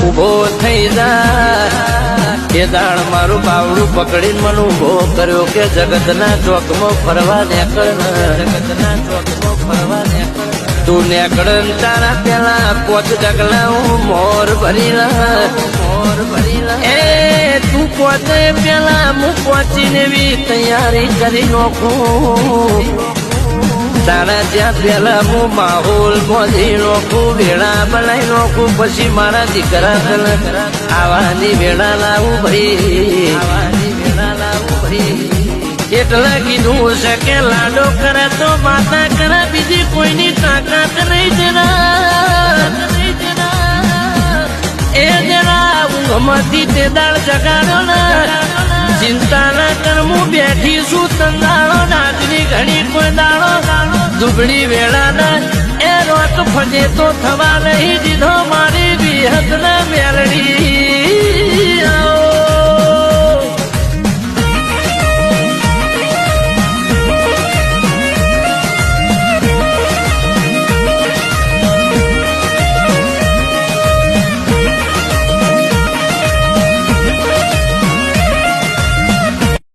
ઉભો થઈ જા એ દાળ મારું બાવડું પકડીને મને ઉભો કર્યો કે જગતના ચોકમાં ફરવા નીકળ જગતના ચોકમાં ફરવા નીકળ તું નીકળ તારા પેલા પોચ ડગલા હું મોર ભરી એ તું પોતે પેલા હું પહોંચીને બી તૈયારી કરી નાખું તારા ત્યાં પેલા હું માહોલ બોધી નાખું વેળા બનાવી નાખું પછી મારા દીકરા આવાની વેળા લાવું ભાઈ આવાની વેળા લાવું ભાઈ એટલે કીધું છે કે લાડો કરે તો માતા કરે બીજી કોઈની તાકાત નહીં એ જરા ઊંઘમાંથી તે દાળ જગાડો ને ચિંતા ના કરમું બેઠી શું તંદાળો નાચની ઘણી કોઈ દાડો દુબળી વેળા ના એ રોટ ફજે તો થવા નહીં દીધો મારી બી હક ને